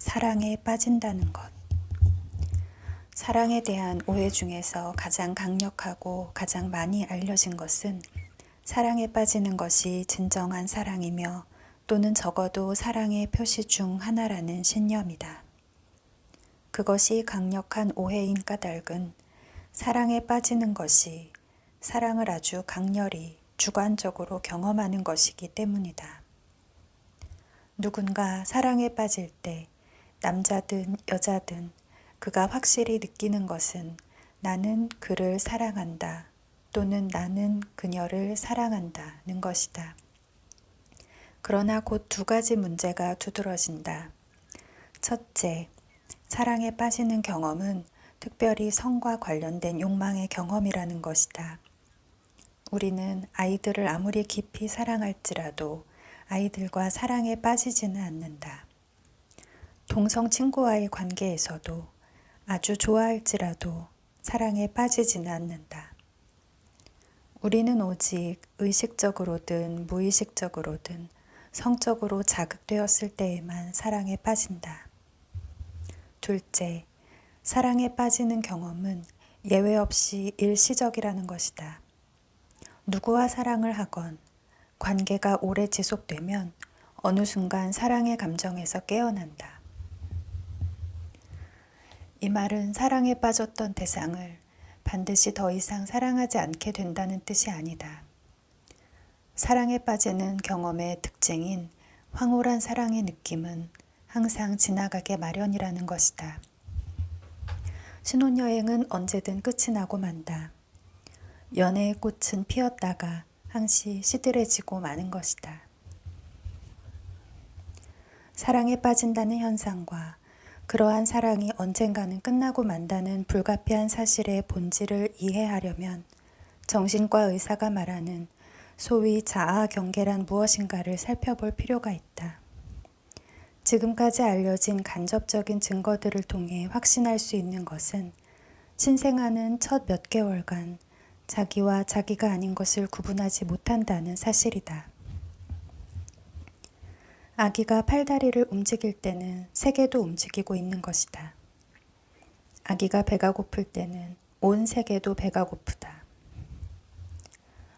사랑에 빠진다는 것. 사랑에 대한 오해 중에서 가장 강력하고 가장 많이 알려진 것은 사랑에 빠지는 것이 진정한 사랑이며 또는 적어도 사랑의 표시 중 하나라는 신념이다. 그것이 강력한 오해인 까닭은 사랑에 빠지는 것이 사랑을 아주 강렬히 주관적으로 경험하는 것이기 때문이다. 누군가 사랑에 빠질 때 남자든 여자든 그가 확실히 느끼는 것은 나는 그를 사랑한다 또는 나는 그녀를 사랑한다는 것이다. 그러나 곧 두 가지 문제가 두드러진다. 첫째, 사랑에 빠지는 경험은 특별히 성과 관련된 욕망의 경험이라는 것이다. 우리는 아이들을 아무리 깊이 사랑할지라도 아이들과 사랑에 빠지지는 않는다. 동성 친구와의 관계에서도 아주 좋아할지라도 사랑에 빠지지는 않는다. 우리는 오직 의식적으로든 무의식적으로든 성적으로 자극되었을 때에만 사랑에 빠진다. 둘째, 사랑에 빠지는 경험은 예외 없이 일시적이라는 것이다. 누구와 사랑을 하건 관계가 오래 지속되면 어느 순간 사랑의 감정에서 깨어난다. 이 말은 사랑에 빠졌던 대상을 반드시 더 이상 사랑하지 않게 된다는 뜻이 아니다. 사랑에 빠지는 경험의 특징인 황홀한 사랑의 느낌은 항상 지나가게 마련이라는 것이다. 신혼여행은 언제든 끝이 나고 만다. 연애의 꽃은 피었다가 항시 시들해지고 마는 것이다. 사랑에 빠진다는 현상과 그러한 사랑이 언젠가는 끝나고 만다는 불가피한 사실의 본질을 이해하려면 정신과 의사가 말하는 소위 자아 경계란 무엇인가를 살펴볼 필요가 있다. 지금까지 알려진 간접적인 증거들을 통해 확신할 수 있는 것은 신생아는 첫 몇 개월간 자기와 자기가 아닌 것을 구분하지 못한다는 사실이다. 아기가 팔다리를 움직일 때는 세계도 움직이고 있는 것이다. 아기가 배가 고플 때는 온 세계도 배가 고프다.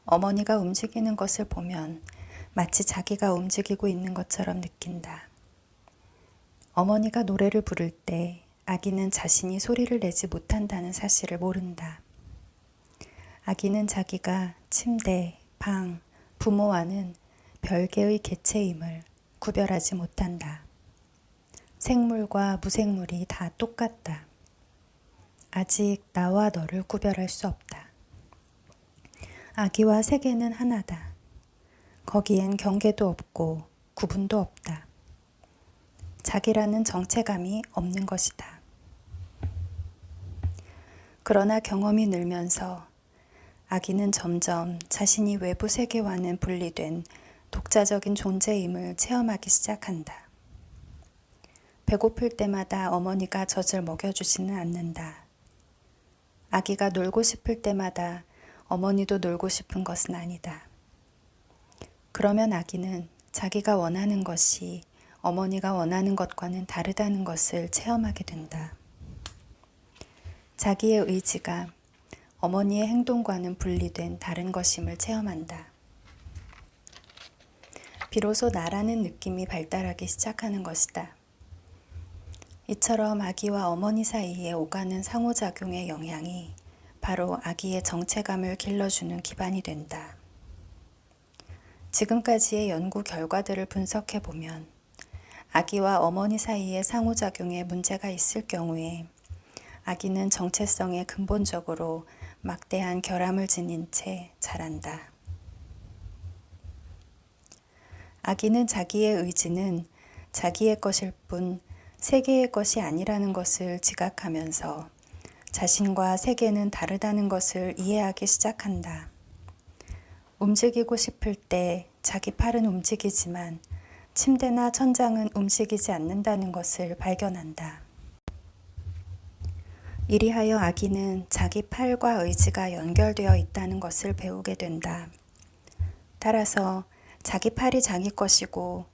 어머니가 움직이는 것을 보면 마치 자기가 움직이고 있는 것처럼 느낀다. 어머니가 노래를 부를 때 아기는 자신이 소리를 내지 못한다는 사실을 모른다. 아기는 자기가 침대, 방, 부모와는 별개의 개체임을 구별하지 못한다. 생물과 무생물이 다 똑같다. 아직 나와 너를 구별할 수 없다. 아기와 세계는 하나다. 거기엔 경계도 없고 구분도 없다. 자기라는 정체감이 없는 것이다. 그러나 경험이 늘면서 아기는 점점 자신이 외부 세계와는 분리된 독자적인 존재임을 체험하기 시작한다. 배고플 때마다 어머니가 젖을 먹여주지는 않는다. 아기가 놀고 싶을 때마다 어머니도 놀고 싶은 것은 아니다. 그러면 아기는 자기가 원하는 것이 어머니가 원하는 것과는 다르다는 것을 체험하게 된다. 자기의 의지가 어머니의 행동과는 분리된 다른 것임을 체험한다. 비로소 나라는 느낌이 발달하기 시작하는 것이다. 이처럼 아기와 어머니 사이에 오가는 상호작용의 영향이 바로 아기의 정체감을 길러주는 기반이 된다. 지금까지의 연구 결과들을 분석해보면 아기와 어머니 사이의 상호작용에 문제가 있을 경우에 아기는 정체성에 근본적으로 막대한 결함을 지닌 채 자란다. 아기는 자기의 의지는 자기의 것일 뿐 세계의 것이 아니라는 것을 지각하면서 자신과 세계는 다르다는 것을 이해하기 시작한다. 움직이고 싶을 때 자기 팔은 움직이지만 침대나 천장은 움직이지 않는다는 것을 발견한다. 이리하여 아기는 자기 팔과 의지가 연결되어 있다는 것을 배우게 된다. 따라서 자기 팔이 자기 것이고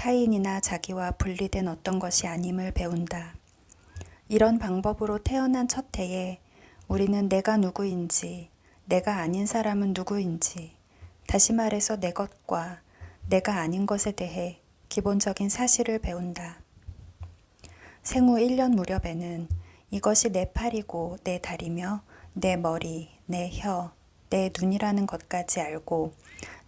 타인이나 자기와 분리된 어떤 것이 아님을 배운다. 이런 방법으로 태어난 첫 해에 우리는 내가 누구인지, 내가 아닌 사람은 누구인지, 다시 말해서 내 것과 내가 아닌 것에 대해 기본적인 사실을 배운다. 생후 1년 무렵에는 이것이 내 팔이고 내 다리며 내 머리, 내 혀, 내 눈이라는 것까지 알고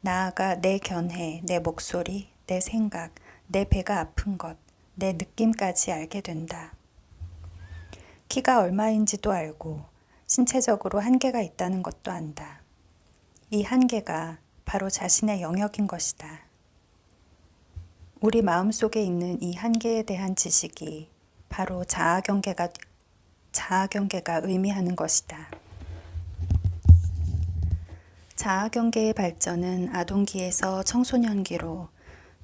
나아가 내 견해, 내 목소리, 내 생각, 내 배가 아픈 것, 내 느낌까지 알게 된다. 키가 얼마인지도 알고 신체적으로 한계가 있다는 것도 안다. 이 한계가 바로 자신의 영역인 것이다. 우리 마음속에 있는 이 한계에 대한 지식이 바로 자아경계가 의미하는 것이다. 자아경계의 발전은 아동기에서 청소년기로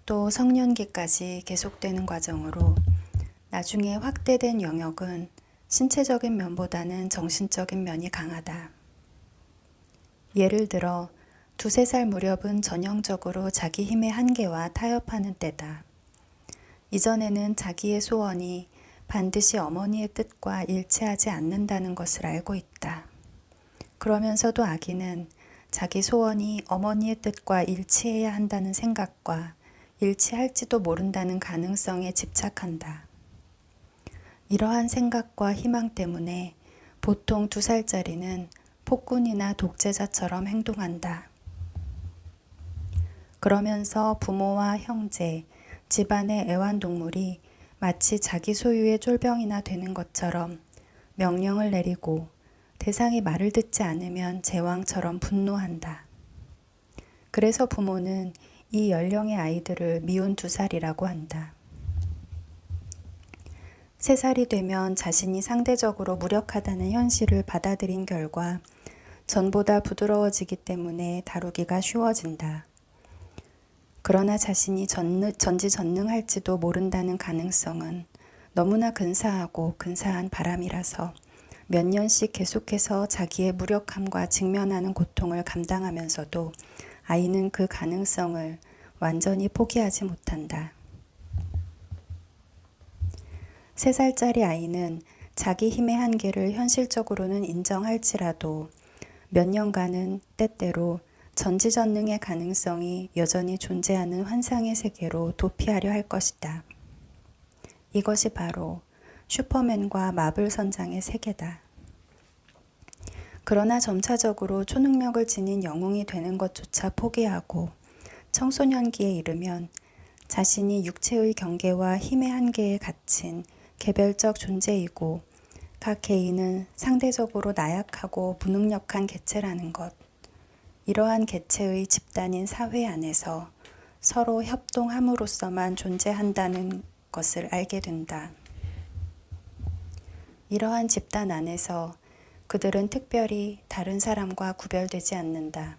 또 성년기까지 계속되는 과정으로 나중에 확대된 영역은 신체적인 면보다는 정신적인 면이 강하다. 예를 들어 2~3살 무렵은 전형적으로 자기 힘의 한계와 타협하는 때다. 이전에는 자기의 소원이 반드시 어머니의 뜻과 일치하지 않는다는 것을 알고 있다. 그러면서도 아기는 자기 소원이 어머니의 뜻과 일치해야 한다는 생각과 일치할지도 모른다는 가능성에 집착한다. 이러한 생각과 희망 때문에 보통 2살짜리는 폭군이나 독재자처럼 행동한다. 그러면서 부모와 형제, 집안의 애완동물이 마치 자기 소유의 쫄병이나 되는 것처럼 명령을 내리고 대상이 말을 듣지 않으면 제왕처럼 분노한다. 그래서 부모는 이 연령의 아이들을 미운 2살이라고 한다. 3살이 되면 자신이 상대적으로 무력하다는 현실을 받아들인 결과 전보다 부드러워지기 때문에 다루기가 쉬워진다. 그러나 자신이 전지전능할지도 모른다는 가능성은 너무나 근사하고 근사한 바람이라서 몇 년씩 계속해서 자기의 무력함과 직면하는 고통을 감당하면서도 아이는 그 가능성을 완전히 포기하지 못한다. 3살짜리 아이는 자기 힘의 한계를 현실적으로는 인정할지라도 몇 년간은 때때로 전지전능의 가능성이 여전히 존재하는 환상의 세계로 도피하려 할 것이다. 이것이 바로 슈퍼맨과 마블 선장의 세계다. 그러나 점차적으로 초능력을 지닌 영웅이 되는 것조차 포기하고 청소년기에 이르면 자신이 육체의 경계와 힘의 한계에 갇힌 개별적 존재이고 각 개인은 상대적으로 나약하고 무능력한 개체라는 것, 이러한 개체의 집단인 사회 안에서 서로 협동함으로써만 존재한다는 것을 알게 된다. 이러한 집단 안에서 그들은 특별히 다른 사람과 구별되지 않는다.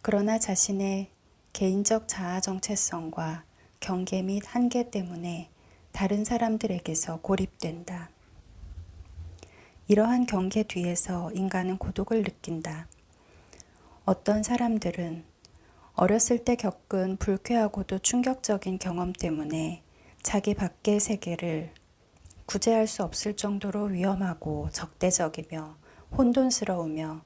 그러나 자신의 개인적 자아 정체성과 경계 및 한계 때문에 다른 사람들에게서 고립된다. 이러한 경계 뒤에서 인간은 고독을 느낀다. 어떤 사람들은 어렸을 때 겪은 불쾌하고도 충격적인 경험 때문에 자기 밖의 세계를 구제할 수 없을 정도로 위험하고 적대적이며 혼돈스러우며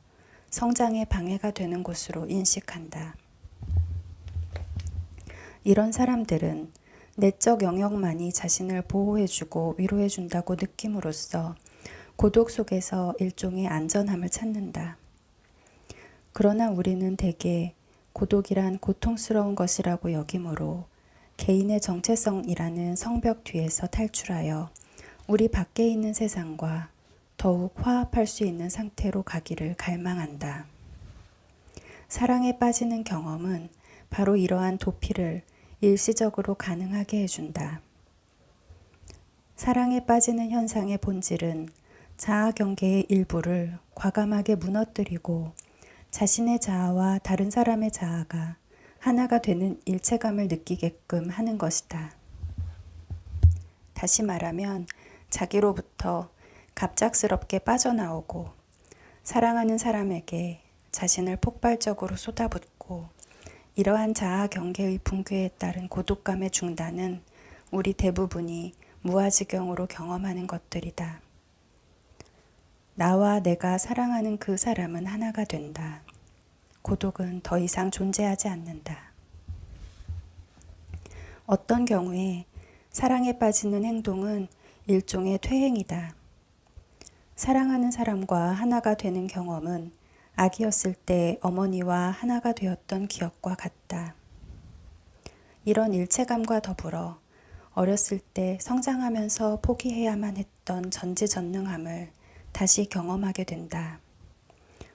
성장에 방해가 되는 곳으로 인식한다. 이런 사람들은 내적 영역만이 자신을 보호해주고 위로해준다고 느낌으로써 고독 속에서 일종의 안전함을 찾는다. 그러나 우리는 대개 고독이란 고통스러운 것이라고 여기므로 개인의 정체성이라는 성벽 뒤에서 탈출하여 우리 밖에 있는 세상과 더욱 화합할 수 있는 상태로 가기를 갈망한다. 사랑에 빠지는 경험은 바로 이러한 도피를 일시적으로 가능하게 해준다. 사랑에 빠지는 현상의 본질은 자아 경계의 일부를 과감하게 무너뜨리고 자신의 자아와 다른 사람의 자아가 하나가 되는 일체감을 느끼게끔 하는 것이다. 다시 말하면 자기로부터 갑작스럽게 빠져나오고 사랑하는 사람에게 자신을 폭발적으로 쏟아붓고 이러한 자아 경계의 붕괴에 따른 고독감의 중단은 우리 대부분이 무아지경으로 경험하는 것들이다. 나와 내가 사랑하는 그 사람은 하나가 된다. 고독은 더 이상 존재하지 않는다. 어떤 경우에 사랑에 빠지는 행동은 일종의 퇴행이다. 사랑하는 사람과 하나가 되는 경험은 아기였을 때 어머니와 하나가 되었던 기억과 같다. 이런 일체감과 더불어 어렸을 때 성장하면서 포기해야만 했던 전지전능함을 다시 경험하게 된다.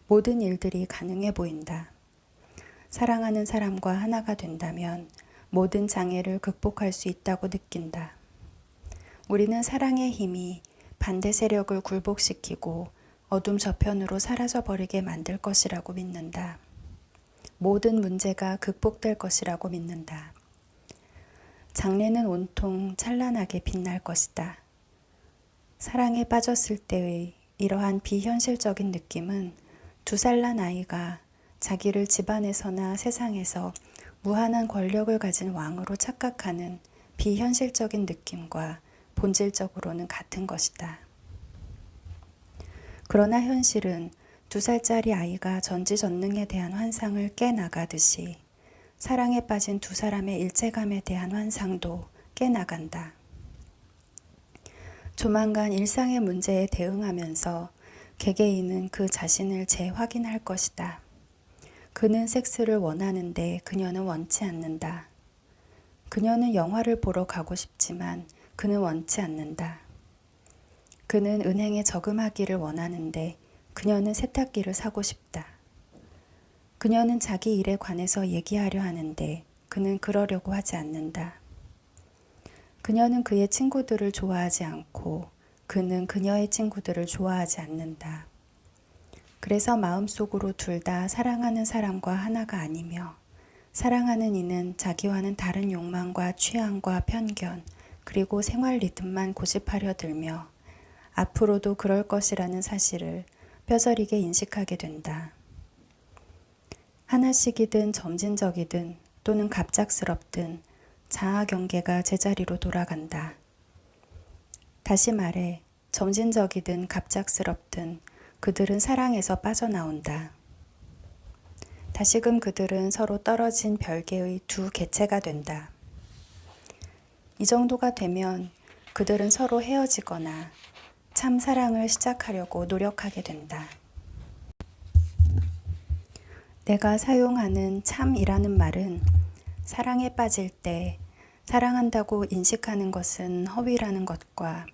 모든 일들이 가능해 보인다. 사랑하는 사람과 하나가 된다면 모든 장애를 극복할 수 있다고 느낀다. 우리는 사랑의 힘이 반대 세력을 굴복시키고 어둠 저편으로 사라져버리게 만들 것이라고 믿는다. 모든 문제가 극복될 것이라고 믿는다. 장래는 온통 찬란하게 빛날 것이다. 사랑에 빠졌을 때의 이러한 비현실적인 느낌은 2살 난 아이가 자기를 집안에서나 세상에서 무한한 권력을 가진 왕으로 착각하는 비현실적인 느낌과 본질적으로는 같은 것이다. 그러나 현실은 2살짜리 아이가 전지전능에 대한 환상을 깨나가듯이 사랑에 빠진 2사람의 일체감에 대한 환상도 깨나간다. 조만간 일상의 문제에 대응하면서 개개인은 그 자신을 재확인할 것이다. 그는 섹스를 원하는데 그녀는 원치 않는다. 그녀는 영화를 보러 가고 싶지만 그는 원치 않는다. 그는 은행에 저금하기를 원하는데 그녀는 세탁기를 사고 싶다. 그녀는 자기 일에 관해서 얘기하려 하는데 그는 그러려고 하지 않는다. 그녀는 그의 친구들을 좋아하지 않고 그는 그녀의 친구들을 좋아하지 않는다. 그래서 마음속으로 둘 다 사랑하는 사람과 하나가 아니며 사랑하는 이는 자기와는 다른 욕망과 취향과 편견 그리고 생활 리듬만 고집하려 들며 앞으로도 그럴 것이라는 사실을 뼈저리게 인식하게 된다. 하나씩이든 점진적이든 또는 갑작스럽든 자아 경계가 제자리로 돌아간다. 다시 말해 점진적이든 갑작스럽든 그들은 사랑에서 빠져나온다. 다시금 그들은 서로 떨어진 별개의 2 개체가 된다. 이 정도가 되면 그들은 서로 헤어지거나 참 사랑을 시작하려고 노력하게 된다. 내가 사용하는 참이라는 말은 사랑에 빠질 때 사랑한다고 인식하는 것은 허위라는 것과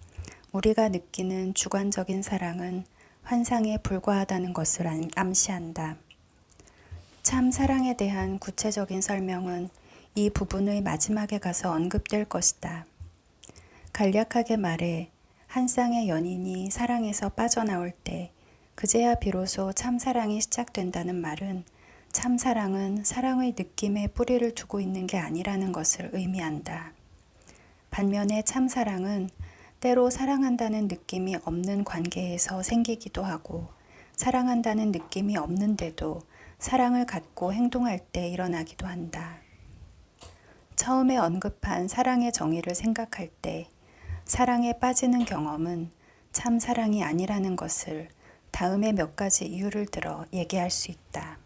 우리가 느끼는 주관적인 사랑은 환상에 불과하다는 것을 암시한다. 참 사랑에 대한 구체적인 설명은 이 부분의 마지막에 가서 언급될 것이다. 간략하게 말해 한 쌍의 연인이 사랑에서 빠져나올 때 그제야 비로소 참사랑이 시작된다는 말은 참사랑은 사랑의 느낌에 뿌리를 두고 있는 게 아니라는 것을 의미한다. 반면에 참사랑은 때로 사랑한다는 느낌이 없는 관계에서 생기기도 하고 사랑한다는 느낌이 없는데도 사랑을 갖고 행동할 때 일어나기도 한다. 처음에 언급한 사랑의 정의를 생각할 때 사랑에 빠지는 경험은 참 사랑이 아니라는 것을 다음에 몇 가지 이유를 들어 얘기할 수 있다.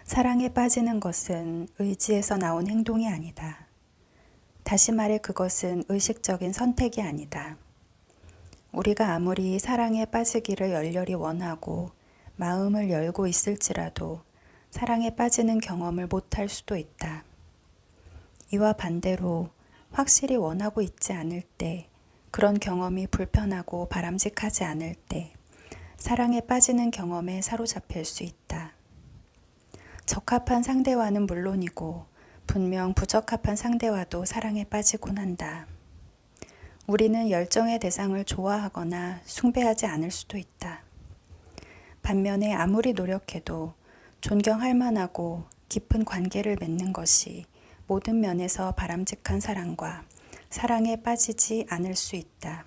사랑에 빠지는 것은 의지에서 나온 행동이 아니다. 다시 말해 그것은 의식적인 선택이 아니다. 우리가 아무리 사랑에 빠지기를 열렬히 원하고 마음을 열고 있을지라도 사랑에 빠지는 경험을 못할 수도 있다. 이와 반대로 확실히 원하고 있지 않을 때, 그런 경험이 불편하고 바람직하지 않을 때 사랑에 빠지는 경험에 사로잡힐 수 있다. 적합한 상대와는 물론이고 분명 부적합한 상대와도 사랑에 빠지곤 한다. 우리는 열정의 대상을 좋아하거나 숭배하지 않을 수도 있다. 반면에 아무리 노력해도 존경할 만하고 깊은 관계를 맺는 것이 모든 면에서 바람직한 사랑과 사랑에 빠지지 않을 수 있다.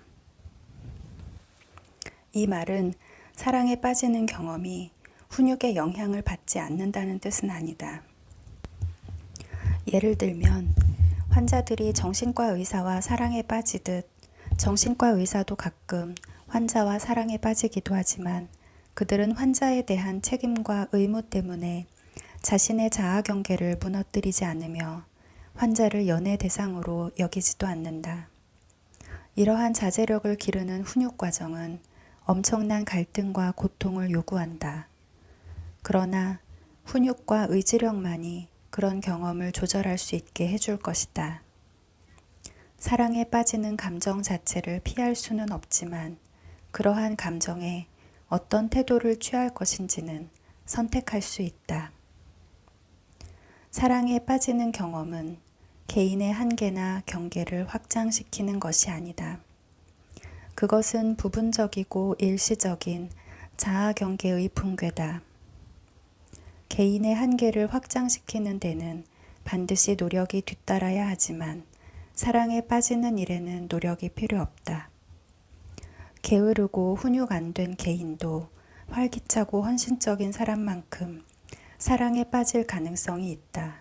이 말은 사랑에 빠지는 경험이 훈육의 영향을 받지 않는다는 뜻은 아니다. 예를 들면 환자들이 정신과 의사와 사랑에 빠지듯 정신과 의사도 가끔 환자와 사랑에 빠지기도 하지만 그들은 환자에 대한 책임과 의무 때문에 자신의 자아 경계를 무너뜨리지 않으며 환자를 연애 대상으로 여기지도 않는다. 이러한 자제력을 기르는 훈육 과정은 엄청난 갈등과 고통을 요구한다. 그러나 훈육과 의지력만이 그런 경험을 조절할 수 있게 해줄 것이다. 사랑에 빠지는 감정 자체를 피할 수는 없지만 그러한 감정에 어떤 태도를 취할 것인지는 선택할 수 있다. 사랑에 빠지는 경험은 개인의 한계나 경계를 확장시키는 것이 아니다. 그것은 부분적이고 일시적인 자아 경계의 붕괴다. 개인의 한계를 확장시키는 데는 반드시 노력이 뒤따라야 하지만 사랑에 빠지는 일에는 노력이 필요 없다. 게으르고 훈육 안 된 개인도 활기차고 헌신적인 사람만큼 사랑에 빠질 가능성이 있다.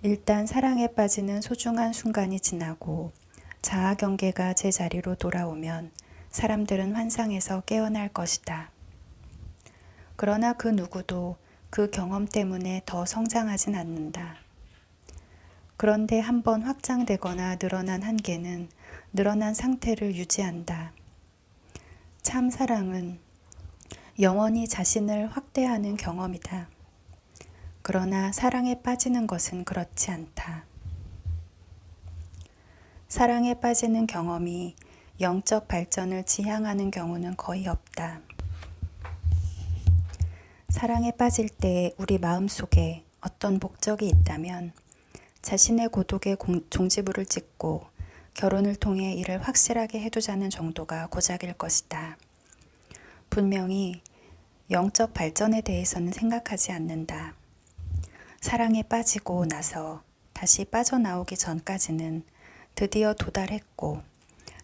일단 사랑에 빠지는 소중한 순간이 지나고 자아 경계가 제자리로 돌아오면 사람들은 환상에서 깨어날 것이다. 그러나 그 누구도 그 경험 때문에 더 성장하진 않는다. 그런데 한번 확장되거나 늘어난 한계는 늘어난 상태를 유지한다. 참 사랑은 영원히 자신을 확대하는 경험이다. 그러나 사랑에 빠지는 것은 그렇지 않다. 사랑에 빠지는 경험이 영적 발전을 지향하는 경우는 거의 없다. 사랑에 빠질 때 우리 마음속에 어떤 목적이 있다면 자신의 고독의 종지부를 찍고 결혼을 통해 이를 확실하게 해두자는 정도가 고작일 것이다. 분명히 영적 발전에 대해서는 생각하지 않는다. 사랑에 빠지고 나서 다시 빠져나오기 전까지는 드디어 도달했고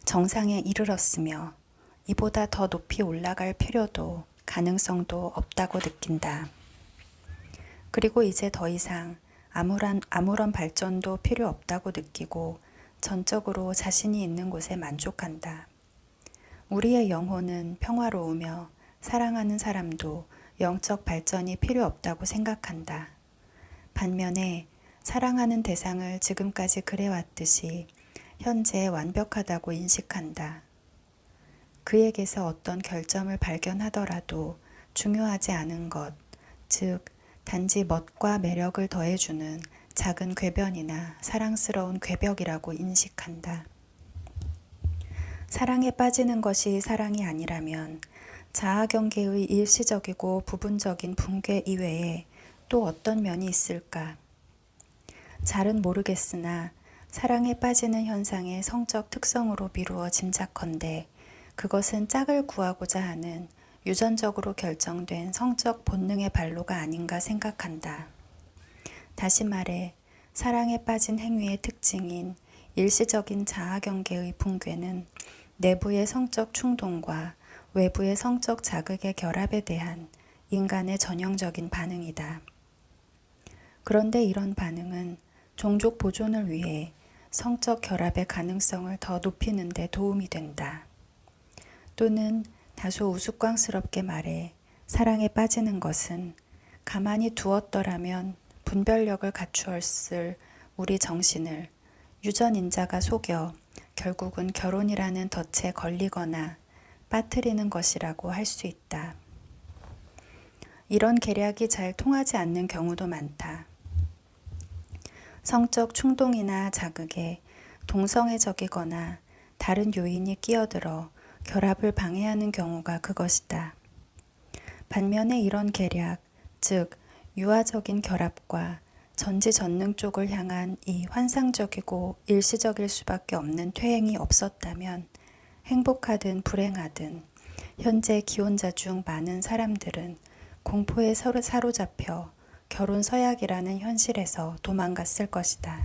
정상에 이르렀으며 이보다 더 높이 올라갈 필요도 가능성도 없다고 느낀다. 그리고 이제 더 이상 아무런 발전도 필요 없다고 느끼고 전적으로 자신이 있는 곳에 만족한다. 우리의 영혼은 평화로우며 사랑하는 사람도 영적 발전이 필요 없다고 생각한다. 반면에 사랑하는 대상을 지금까지 그래왔듯이 현재 완벽하다고 인식한다. 그에게서 어떤 결점을 발견하더라도 중요하지 않은 것, 즉 단지 멋과 매력을 더해주는 작은 궤변이나 사랑스러운 궤벽이라고 인식한다. 사랑에 빠지는 것이 사랑이 아니라면 자아 경계의 일시적이고 부분적인 붕괴 이외에 또 어떤 면이 있을까? 잘은 모르겠으나 사랑에 빠지는 현상의 성적 특성으로 미루어 짐작컨대 그것은 짝을 구하고자 하는 유전적으로 결정된 성적 본능의 발로가 아닌가 생각한다. 다시 말해 사랑에 빠진 행위의 특징인 일시적인 자아 경계의 붕괴는 내부의 성적 충동과 외부의 성적 자극의 결합에 대한 인간의 전형적인 반응이다. 그런데 이런 반응은 종족 보존을 위해 성적 결합의 가능성을 더 높이는 데 도움이 된다. 또는 다소 우스꽝스럽게 말해 사랑에 빠지는 것은 가만히 두었더라면 분별력을 갖추었을 우리 정신을 유전인자가 속여 결국은 결혼이라는 덫에 걸리거나 빠뜨리는 것이라고 할 수 있다. 이런 계략이 잘 통하지 않는 경우도 많다. 성적 충동이나 자극에 동성애적이거나 다른 요인이 끼어들어 결합을 방해하는 경우가 그것이다. 반면에 이런 계략, 즉 유아적인 결합과 전지전능 쪽을 향한 이 환상적이고 일시적일 수밖에 없는 퇴행이 없었다면 행복하든 불행하든 현재 기혼자 중 많은 사람들은 공포에 사로잡혀 결혼 서약이라는 현실에서 도망갔을 것이다.